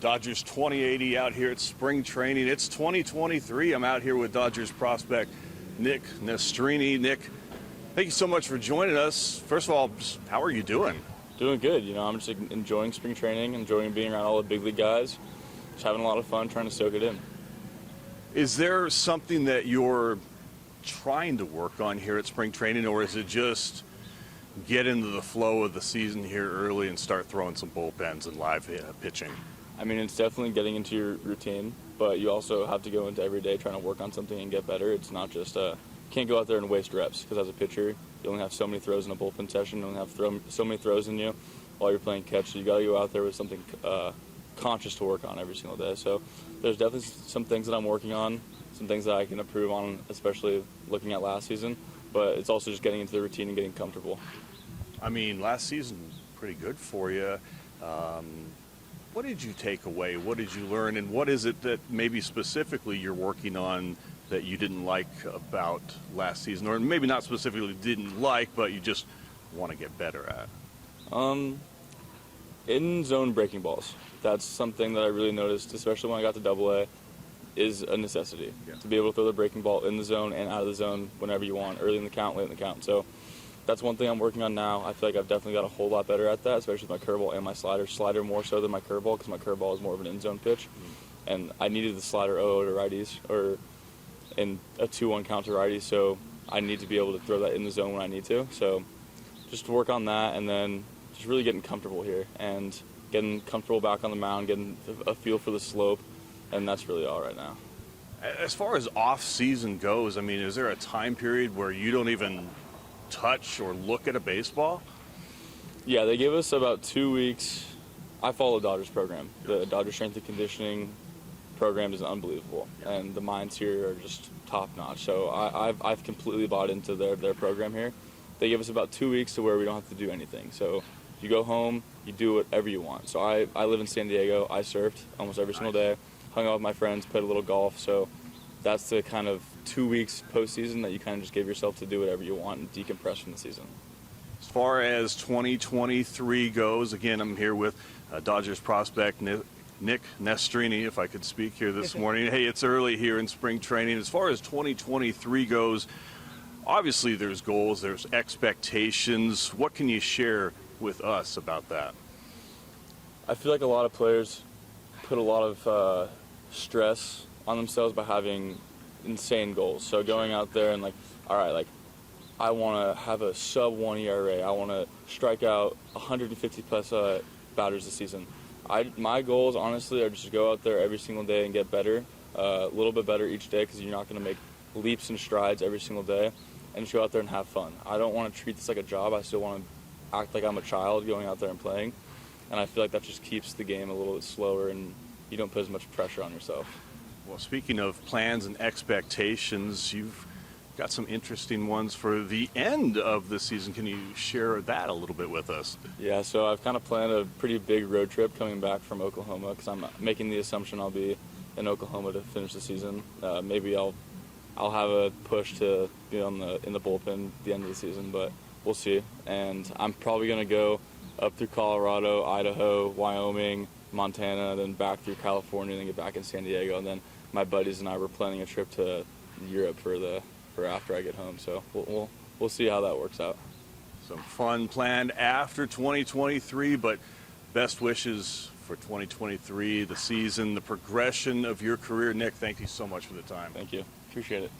Dodgers 2080 out here at spring training. It's 2023. I'm out here with Dodgers prospect Nick Nastrini. Nick, thank you so much for joining us. First of all, how are you doing? Doing good. I'm just enjoying spring training, enjoying being around all the big league guys, just having a lot of fun trying to soak it in. Is there something that you're trying to work on here at spring training, or is it just get into the flow of the season here early and start throwing some bullpens and live pitching? I mean, it's definitely getting into your routine, but you also have to go into every day trying to work on something and get better. It's not just you can't go out there and waste reps, because as a pitcher, you only have so many throws in a bullpen session. You only have so many throws in you while you're playing catch. So you got to go out there with something conscious to work on every single day. So there's definitely some things that I'm working on, some things that I can improve on, especially looking at last season. But it's also just getting into the routine and getting comfortable. I mean, last season, pretty good for you. What did you take away? What did you learn? And what is it that maybe specifically you're working on that you didn't like about last season? Or maybe not specifically didn't like, but you just want to get better at? In-zone breaking balls. That's something that I really noticed, especially when I got to AA, is a necessity. Yeah. To be able to throw the breaking ball in the zone and out of the zone whenever you want, early in the count, late in the count. So that's one thing I'm working on now. I feel like I've definitely got a whole lot better at that, especially with my curveball and my slider. Slider more so than my curveball, because my curveball is more of an in-zone pitch. And I needed the slider 0 to righties, or in a 2-1 count to righties, so I need to be able to throw that in the zone when I need to. So just work on that, and then just really getting comfortable here and getting comfortable back on the mound, getting a feel for the slope, and that's really all right now. As far as off-season goes, I mean, is there a time period where you don't even touch or look at a baseball? Yeah, they give us about 2 weeks. I follow the Dodgers program. The Dodgers strength and conditioning program is unbelievable, and the minds here are just top-notch. So I've completely bought into their program here. They give us about 2 weeks to where we don't have to do anything. So you go home, you do whatever you want. So I live in San Diego. I surfed almost every single day, hung out with my friends, played a little golf. So that's the kind of 2 weeks postseason that you kind of just give yourself to do whatever you want and decompress from the season. As far as 2023 goes, again, I'm here with Dodgers prospect Nick Nastrini, if I could speak here this morning. Hey, it's early here in spring training. As far as 2023 goes, obviously there's goals, there's expectations. What can you share with us about that? I feel like a lot of players put a lot of stress on themselves by having insane goals. So going out there and all right, I want to have a sub-1 ERA. I want to strike out 150 plus batters this season. My goals, honestly, are just to go out there every single day and get better, a little bit better each day, because you're not going to make leaps and strides every single day, and just go out there and have fun. I don't want to treat this like a job. I still want to act like I'm a child going out there and playing, and I feel like that just keeps the game a little bit slower, and you don't put as much pressure on yourself. Well, speaking of plans and expectations, you've got some interesting ones for the end of the season. Can you share that a little bit with us? Yeah, so I've kind of planned a pretty big road trip coming back from Oklahoma, because I'm making the assumption I'll be in Oklahoma to finish the season. Maybe I'll have a push to be in the bullpen at the end of the season, but we'll see. And I'm probably going to go up through Colorado, Idaho, Wyoming, Montana, then back through California, and then get back in San Diego. And then my buddies and I were planning a trip to Europe for after I get home. So we'll see how that works out. Some fun planned after 2023, but best wishes for 2023, the season, the progression of your career. Nick, thank you so much for the time. Thank you. Appreciate it.